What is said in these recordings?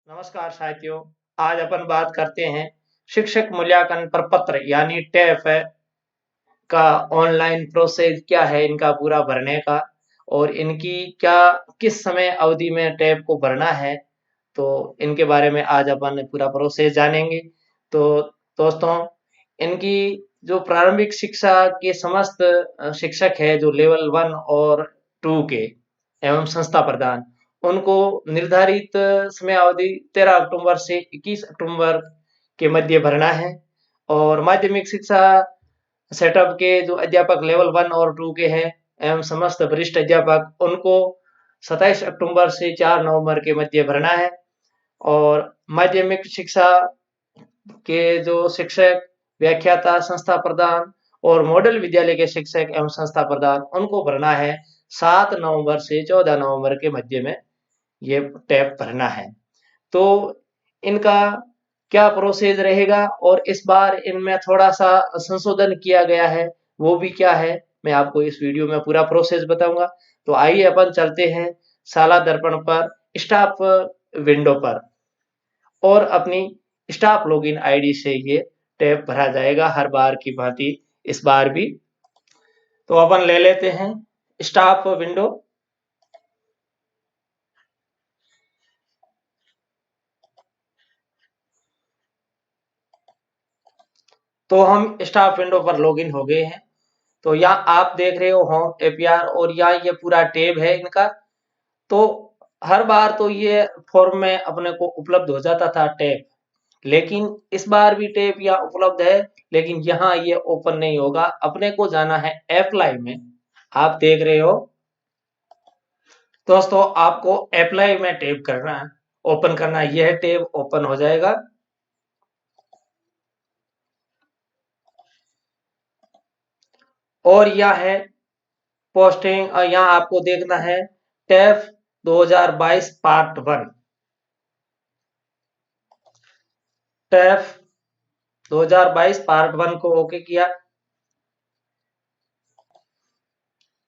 नमस्कार साथियों। आज अपन बात करते हैं शिक्षक मूल्यांकन प्रपत्र यानी टेफ का ऑनलाइन प्रोसेस क्या है इनका पूरा भरने का और इनकी क्या किस समय अवधि में टेप को भरना है। तो इनके बारे में आज अपन पूरा प्रोसेस जानेंगे। तो दोस्तों, इनकी जो प्रारंभिक शिक्षा के समस्त शिक्षक है जो लेवल 1 और 2 के एवं संस्था प्रदान, उनको निर्धारित समय अवधि 13 अक्टूबर से 21 अक्टूबर के मध्य भरना है। और माध्यमिक शिक्षा सेटअप के जो अध्यापक लेवल 1 और 2 के हैं एवं समस्त वरिष्ठ अध्यापक, उनको 27 अक्टूबर से 4 नवंबर के मध्य भरना है। और माध्यमिक शिक्षा के जो शिक्षक, व्याख्याता, संस्था प्रधान और मॉडल विद्यालय के शिक्षक एवं संस्था प्रधान, उनको भरना है 7 नवंबर से 14 नवंबर के मध्य में ये टैब भरना है। तो इनका क्या प्रोसेस रहेगा और इस बार इनमें थोड़ा सा संशोधन किया गया है, वो भी क्या है मैं आपको इस वीडियो में पूरा प्रोसेस बताऊंगा। तो आइए अपन चलते हैं शाला दर्पण पर, स्टाफ विंडो पर, और अपनी स्टाफ लॉगिन आईडी से ये टैब भरा जाएगा हर बार की भांति इस बार भी। तो अपन ले लेते हैं स्टाफ विंडो। तो हम स्टाफ विंडो पर लॉगिन हो गए हैं। तो यहाँ आप देख रहे हो होम एपीआर और यहाँ ये पूरा टेब है इनका। तो हर बार तो ये फॉर्म में अपने को उपलब्ध हो जाता था टेब, लेकिन इस बार भी टेब यहाँ उपलब्ध है, लेकिन यहाँ ये ओपन नहीं होगा। अपने को जाना है अप्लाई में। आप देख रहे हो दोस्तों, आपको अप्लाई में टेब करना है, ओपन करना है। यह टेब ओपन हो जाएगा। और यह है पोस्टिंग, और यहाँ आपको देखना है टेफ 2022 पार्ट 1। टेफ 2022 पार्ट 1 को ओके किया।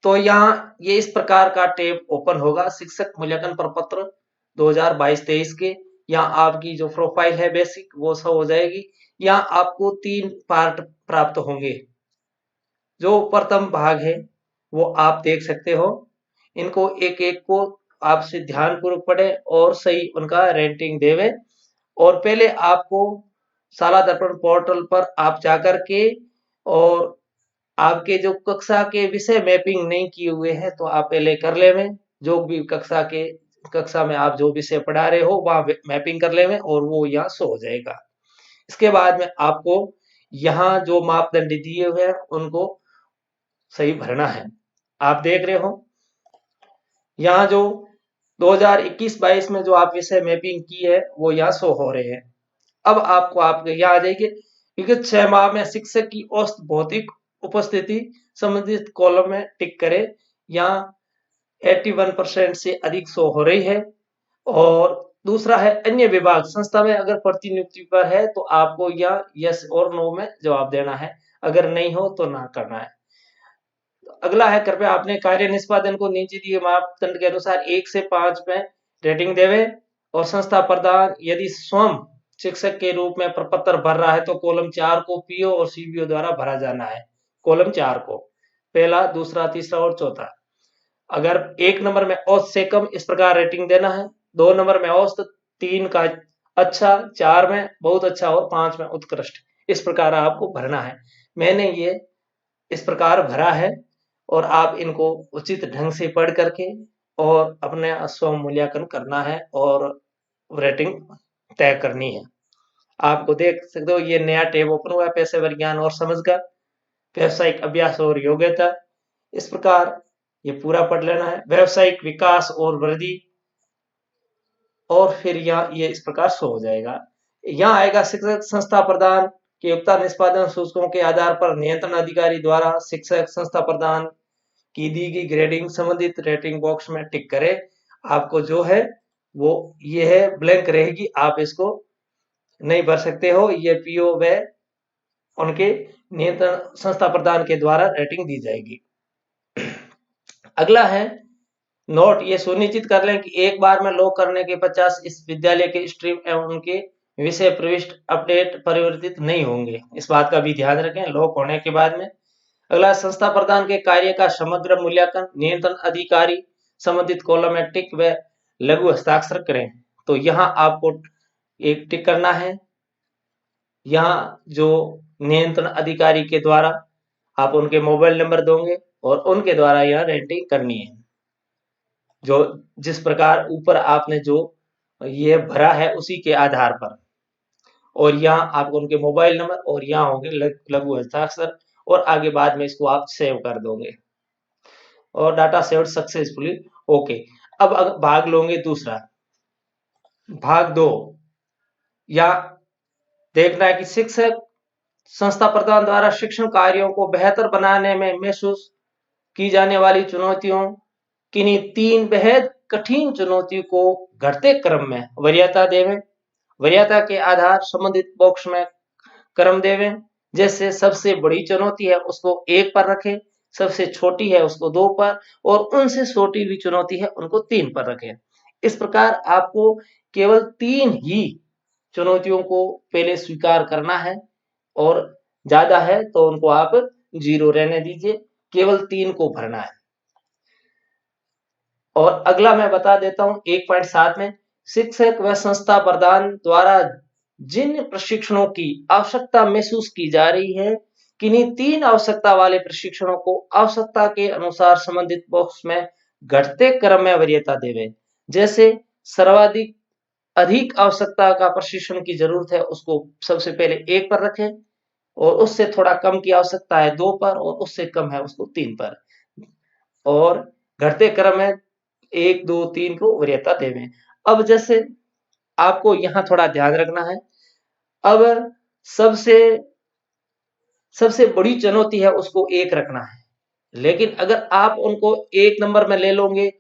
तो यहाँ ये इस प्रकार का टेब ओपन होगा, शिक्षक मूल्यांकन प्रपत्र 2022-23 के। यहाँ आपकी जो प्रोफाइल है बेसिक वो सब हो जाएगी। यहाँ आपको 3 पार्ट प्राप्त होंगे। जो प्रथम भाग है वो आप देख सकते हो। इनको एक एक को आपसे ध्यानपूर्वक पढ़े और सही उनका रेटिंग देवे। और पहले आपको शाला दर्पण पोर्टल पर आप जाकर के, और आपके जो कक्षा के विषय मैपिंग नहीं किए हुए हैं तो आप पहले कर लेवें। जो भी कक्षा में आप जो विषय पढ़ा रहे हो वहाँ मैपिंग कर लेवें और वो यहाँ शो हो जाएगा। इसके बाद में आपको यहाँ जो मापदंड दिए हुए हैं उनको सही भरना है। आप देख रहे हो यहाँ जो 2021-22 में जो आप विषय मैपिंग की है वो यहाँ शो हो रहे हैं। अब आपको आपके यहाँ आ जाएगी विगत 6 माह में शिक्षक की औसत भौतिक उपस्थिति संबंधित कॉलम में टिक करें। यहाँ 81% से अधिक शो हो रही है। और दूसरा है अन्य विभाग संस्था में अगर प्रतिनियुक्ति पर है तो आपको यह यस और नो में जवाब देना है, अगर नहीं हो तो ना करना है। अगला है कृपया अपने कार्य निष्पादन को नीचे दिए मापदंड के अनुसार 1 से 5 में रेटिंग देवे। और संस्था प्रदान यदि स्वयं शिक्षक के रूप में प्रपत्र भर रहा है तो कॉलम 4 को पीओ और सीबीओ द्वारा भरा जाना है। कॉलम 4 को पहला, दूसरा, तीसरा और चौथा। अगर 1 नंबर में औसत से कम इस प्रकार रेटिंग देना है, 2 नंबर में औसत, 3 का अच्छा, 4 में बहुत अच्छा और 5 में उत्कृष्ट। इस प्रकार आपको भरना है। मैंने ये इस प्रकार भरा है और आप इनको उचित ढंग से पढ़ करके और अपने स्व मूल्यांकन करना है और रेटिंग तय करनी है। आपको देख सकते हो ये नया टैब ओपन हुआ है, पेशेवर ज्ञान और समझ का, व्यावसायिक अभ्यास और योग्यता। इस प्रकार ये पूरा पढ़ लेना है। व्यावसायिक विकास और वृद्धि, और फिर यहाँ ये इस प्रकार शो हो जाएगा। यहाँ आएगा शिक्षक संस्था प्रदान के योग्यता निष्पादन सूचकों के आधार पर नियंत्रण अधिकारी द्वारा शिक्षक संस्था प्रदान की दी गई ग्रेडिंग संबंधित रेटिंग बॉक्स में टिक करें। आपको जो है वो ये है, ब्लैंक रहेगी, आप इसको नहीं भर सकते हो। ये पीओ व उनके नियंत्रण संस्था प्रदान के द्वारा रेटिंग दी जाएगी। अगला है नोट ये सुनिश्चित कर लें कि एक बार में लॉक करने के 50 इस विद्यालय के स्ट्रीम एवं उनके विषय प्रविष्ट अपडेट परिवर्तित नहीं होंगे। इस बात का भी ध्यान रखें लॉक होने के बाद में। अगला, संस्था प्रदान के कार्य का समग्र मूल्यांकन नियंत्रण अधिकारी संबंधित कॉलम में टिक व लघु हस्ताक्षर करें। तो यहाँ आपको एक टिक करना है। यहाँ जो नियंत्रण अधिकारी के द्वारा आप उनके मोबाइल नंबर दोगे और उनके द्वारा यह रेटिंग करनी है। जो जिस प्रकार ऊपर आपने जो ये भरा है उसी के आधार पर, और यहाँ आपको उनके मोबाइल नंबर और यहाँ होंगे लघु हस्ताक्षर, और आगे बाद में इसको आप सेव कर दोगे और डाटा सेव सक्सेसफुली। ओके, अब भाग लोगे दूसरा, भाग 2। या देखना है कि शिक्षक संस्था प्रदान द्वारा शिक्षण कार्यों को बेहतर बनाने में महसूस की जाने वाली चुनौतियों, किन्हीं 3 बेहद कठिन चुनौतियों को घटते क्रम में वरीयता देवें। वरीयता के आधार संबंधित बॉक्स में क्रम देवें। जैसे सबसे बड़ी चुनौती है उसको 1 पर रखें, सबसे छोटी है उसको 2 पर, और उनसे छोटी भी चुनौती है उनको 3 पर रखें। इस प्रकार आपको केवल 3 ही चुनौतियों को पहले स्वीकार करना है, और ज्यादा है तो उनको आप 0 रहने दीजिए, केवल 3 को भरना है। और अगला मैं बता देता हूं 1.7 में, शिक्षक व संस्था प्रदान द्वारा जिन प्रशिक्षणों की आवश्यकता महसूस की जा रही है, किन्हीं 3 आवश्यकता वाले प्रशिक्षणों को आवश्यकता के अनुसार संबंधित बॉक्स में घटते क्रम में वरीयता देवें। जैसे सर्वाधिक अधिक आवश्यकता का प्रशिक्षण की जरूरत है उसको सबसे पहले 1 पर रखें, और उससे थोड़ा कम की आवश्यकता है 2 पर, और उससे कम है उसको 3 पर, और घटते क्रम में 1, 2, 3 को वरीयता देवें। अब जैसे आपको यहाँ थोड़ा ध्यान रखना है। अब सबसे सबसे बड़ी चुनौती है उसको 1 रखना है, लेकिन अगर आप उनको 1 नंबर में ले लोगे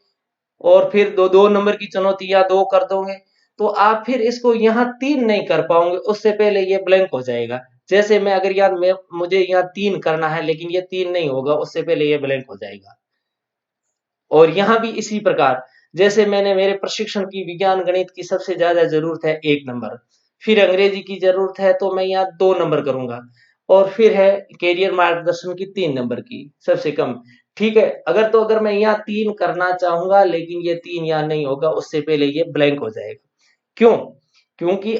और फिर 2 नंबर की चुनौती या 2 कर दोगे, तो आप फिर इसको यहाँ 3 नहीं कर पाओगे, उससे पहले ये ब्लैंक हो जाएगा। जैसे मैं अगर यार मुझे यहाँ 3 करना है लेकिन ये 3 नहीं होगा, उससे पहले ये ब्लैंक हो जाएगा। और यहाँ भी इसी प्रकार, जैसे मैंने मेरे प्रशिक्षण की विज्ञान गणित की सबसे ज्यादा जरूरत है 1 नंबर, फिर अंग्रेजी की जरूरत है तो मैं यहाँ 2 नंबर करूंगा, और फिर है कैरियर मार्गदर्शन की 3 नंबर की सबसे कम। ठीक है, अगर मैं यहाँ 3 करना चाहूंगा लेकिन ये 3 यहाँ नहीं होगा, उससे पहले ये ब्लैंक हो जाएगा। क्यों? क्योंकि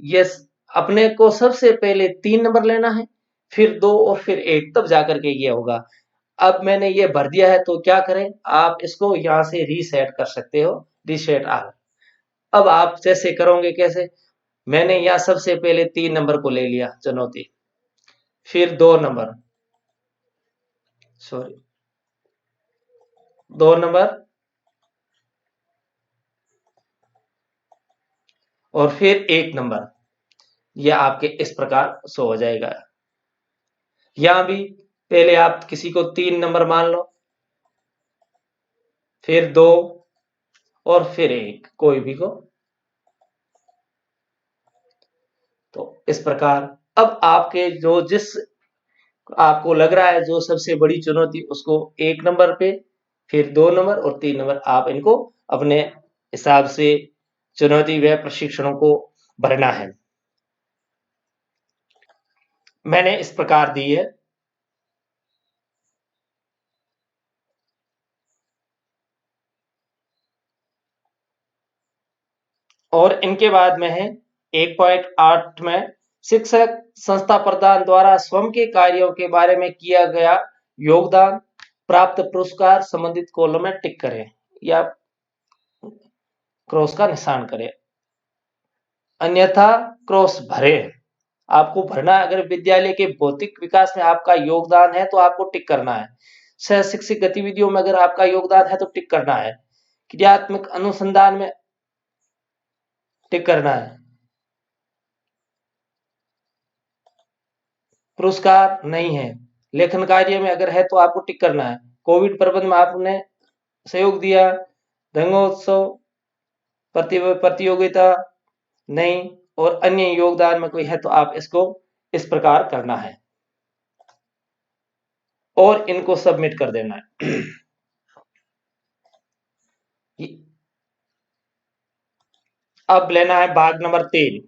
ये अपने को सबसे पहले 3 नंबर लेना है, फिर 2 और फिर 1, तब जाकर के ये होगा। अब मैंने ये भर दिया है तो क्या करें, आप इसको यहाँ से रीसेट कर सकते हो, रीसेट ऑल। अब आप जैसे करोगे कैसे, मैंने यहाँ सबसे पहले 3 नंबर को ले लिया चुनौती, फिर 2 नंबर, सॉरी 2 नंबर, और फिर 1 नंबर। यह आपके इस प्रकार शो हो जाएगा। यहां भी पहले आप किसी को 3 नंबर मान लो, फिर 2 और फिर 1, कोई भी को। तो इस प्रकार अब आपके जो जिस आपको लग रहा है जो सबसे बड़ी चुनौती, उसको 1 नंबर पे, फिर 2 नंबर और 3 नंबर, आप इनको अपने हिसाब से चुनौती व प्रशिक्षणों को भरना है। मैंने इस प्रकार दी है। और इनके बाद में है 1.8 में, शिक्षक संस्था प्रदान द्वारा स्वयं के कार्यों के बारे में किया गया योगदान प्राप्त पुरस्कार संबंधित कॉलम में टिक करें या क्रॉस का निशान करें, अन्यथा क्रॉस भरे। आपको भरना है, अगर विद्यालय के भौतिक विकास में आपका योगदान है तो आपको टिक करना है। सह शिक्षित गतिविधियों में अगर आपका योगदान है तो टिक करना है। क्रियात्मक अनुसंधान में टिक करना है। पुरस्कार नहीं है। लेखन कार्य में अगर है तो आपको टिक करना है। कोविड प्रबंधन में आपने सहयोग दिया, रंगोत्सव प्रतियोगिता नहीं, और अन्य योगदान में कोई है तो आप इसको इस प्रकार करना है और इनको सबमिट कर देना है। अब लेना है भाग नंबर 3।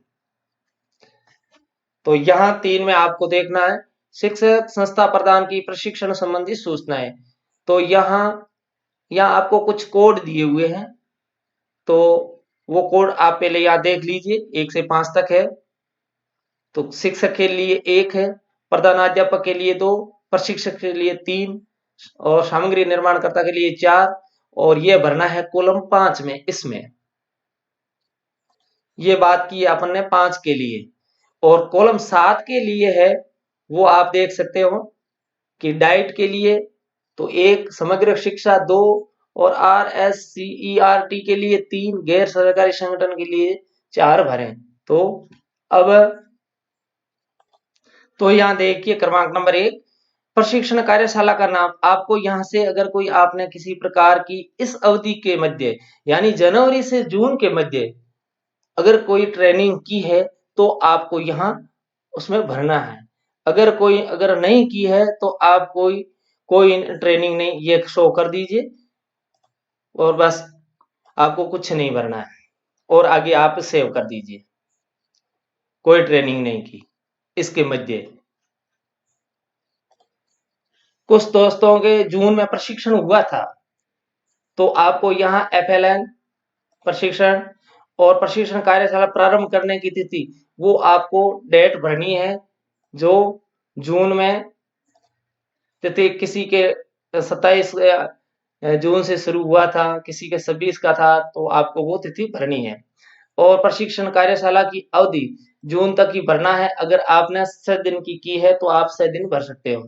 तो यहाँ 3 में आपको देखना है शिक्षक संस्था प्रदान की प्रशिक्षण संबंधी सूचनाएं। तो यहाँ आपको कुछ कोड दिए हुए हैं, तो वो कोड आप पहले यहाँ देख लीजिए, 1 से 5 तक है। तो शिक्षक के लिए 1 है, प्रधानाध्यापक के लिए 2, प्रशिक्षक के लिए 3 और सामग्री निर्माणकर्ता के लिए 4, और ये भरना है कॉलम 5 में। इसमें ये बात की अपन ने 5 के लिए, और कॉलम 7 के लिए है वो आप देख सकते हो कि डाइट के लिए तो 1, समग्र शिक्षा 2, और RSCERT के लिए 3, गैर सरकारी संगठन के लिए 4 भरें। तो अब तो यहाँ देखिए क्रमांक नंबर 1, प्रशिक्षण कार्यशाला का नाम। आपको यहाँ से अगर कोई आपने किसी प्रकार की इस अवधि के मध्य यानी जनवरी से जून के मध्य अगर कोई ट्रेनिंग की है तो आपको यहाँ उसमें भरना है। अगर नहीं की है तो आप कोई ट्रेनिंग नहीं, ये शो कर दीजिए और बस आपको कुछ नहीं भरना है, और आगे आप सेव कर दीजिए कोई ट्रेनिंग नहीं की इसके मध्य। कुछ दोस्तों के जून में प्रशिक्षण हुआ था, तो आपको यहाँ FLN प्रशिक्षण और प्रशिक्षण कार्यशाला प्रारंभ करने की तिथि वो आपको डेट भरनी है, जो जून में तिथि किसी के 27 जून से शुरू हुआ था, किसी के 26 का था, तो आपको वो तिथि भरनी है। और प्रशिक्षण कार्यशाला की अवधि जून तक ही भरना है। अगर आपने 6 दिन की है तो आप 6 दिन भर सकते हो।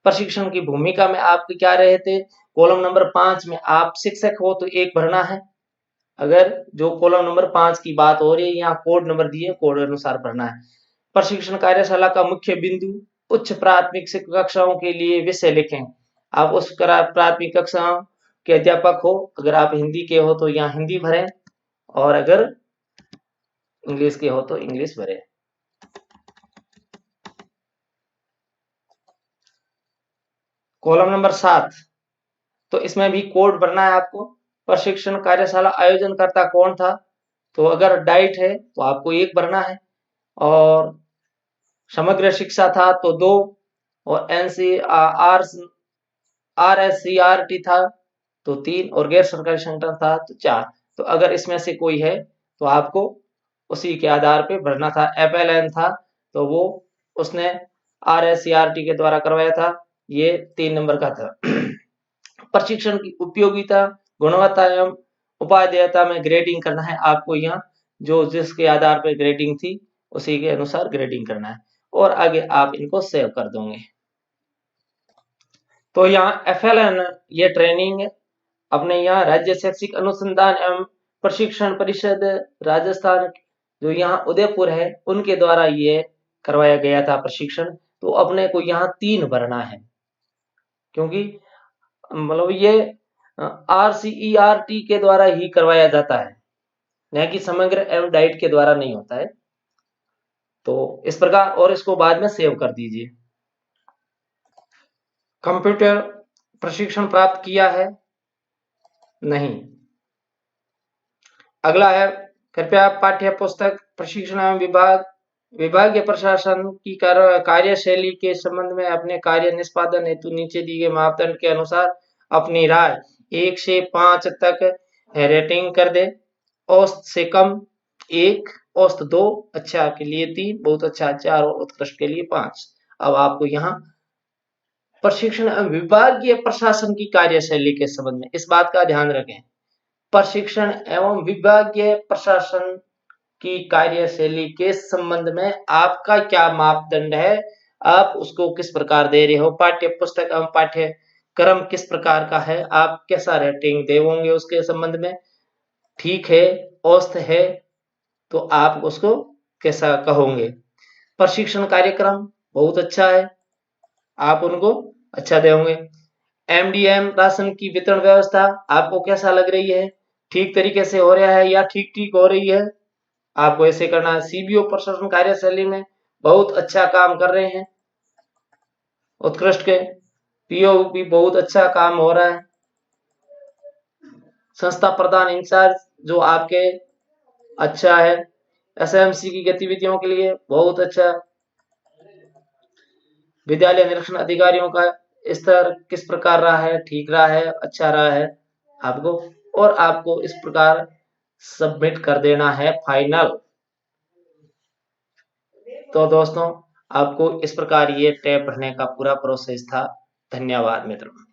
प्रशिक्षण की भूमिका में आपके क्या रहे थे, कॉलम नंबर 5 में आप शिक्षक हो तो 1 भरना है। अगर जो कॉलम नंबर 5 की बात हो रही है, यहाँ कोड नंबर दिए, कोड अनुसार भरना है। प्रशिक्षण कार्यशाला का मुख्य बिंदु, उच्च प्राथमिक कक्षाओं के लिए विषय लिखें। आप उस प्राथमिक कक्षाओं के अध्यापक हो, अगर आप हिंदी के हो तो यहाँ हिंदी भरें, और अगर इंग्लिश के हो तो इंग्लिश भरें। कॉलम नंबर 7, तो इसमें भी कोड भरना है आपको। प्रशिक्षण कार्यशाला आयोजनकर्ता कौन था, तो अगर डाइट है तो आपको 1 भरना है, और समग्र शिक्षा था तो 2, और RSCRT था तो 3, और गैर सरकारी संगठन था तो 4। तो अगर इसमें से कोई है तो आपको उसी के आधार पे भरना था। FLN था तो वो उसने RSCRT के द्वारा करवाया था, ये 3 नंबर का था। प्रशिक्षण की उपयोगिता, गुणवत्ता एवं उपादेयता में ग्रेडिंग करना है आपको। यहाँ जो जिसके आधार पर ग्रेडिंग थी उसी के अनुसार ग्रेडिंग करना है, और आगे आप इनको सेव कर दोगे। तो यहाँ FLN ये ट्रेनिंग अपने यहाँ राज्य शैक्षिक अनुसंधान एवं प्रशिक्षण परिषद राजस्थान जो यहाँ उदयपुर है उनके द्वारा ये करवाया गया था प्रशिक्षण। तो अपने को यहाँ 3 भरना है, क्योंकि मतलब ये RCERT के द्वारा ही करवाया जाता है, न कि समग्र एवं डाइट के द्वारा नहीं होता है। तो इस प्रकार, और इसको बाद में सेव कर दीजिए। कंप्यूटर प्रशिक्षण प्राप्त किया है, नहीं। अगला है, कृपया पाठ्य पुस्तक प्रशिक्षण एवं विभागीय प्रशासन की कार्यशैली के संबंध में अपने कार्य निष्पादन हेतु नीचे दिए गए मापदंड के अनुसार अपनी राय 1 से 5 तक रेटिंग कर दे। औसत से कम 1, औसत 2, अच्छा के लिए 3, बहुत अच्छा 4, और उत्कृष्ट के लिए 5। अब आपको यहाँ प्रशिक्षण एवं विभागीय प्रशासन की कार्यशैली के संबंध में इस बात का ध्यान रखें, प्रशिक्षण एवं विभागीय प्रशासन की कार्यशैली के संबंध में आपका क्या मापदंड है, आप उसको किस प्रकार दे रहे हो, पाठ्य पुस्तक एवं पाठ्यक्रम किस प्रकार का है, आप कैसा रेटिंग देवोगे उसके संबंध में। ठीक है, औसत है तो आप उसको कैसा कहोगे। प्रशिक्षण कार्यक्रम बहुत अच्छा है, आप उनको अच्छा देंगे। MDM राशन की वितरण व्यवस्था आपको कैसा लग रही है, ठीक तरीके से हो रहा है या ठीक ठीक हो रही है, आपको ऐसे करना है। CBO प्रशासन कार्यशैली में बहुत अच्छा काम कर रहे हैं, उत्कृष्ट के। PO भी बहुत अच्छा काम हो रहा है। संस्था प्रधान इंचार्ज जो आपके अच्छा है। एसएमसी की गतिविधियों के लिए बहुत अच्छा। विद्यालय निरीक्षण अधिकारियों का स्तर किस प्रकार रहा है, ठीक रहा है, अच्छा रहा है आपको, और आपको इस प्रकार सबमिट कर देना है फाइनल। तो दोस्तों आपको इस प्रकार ये टैब भरने का पूरा प्रोसेस था। धन्यवाद मित्रों।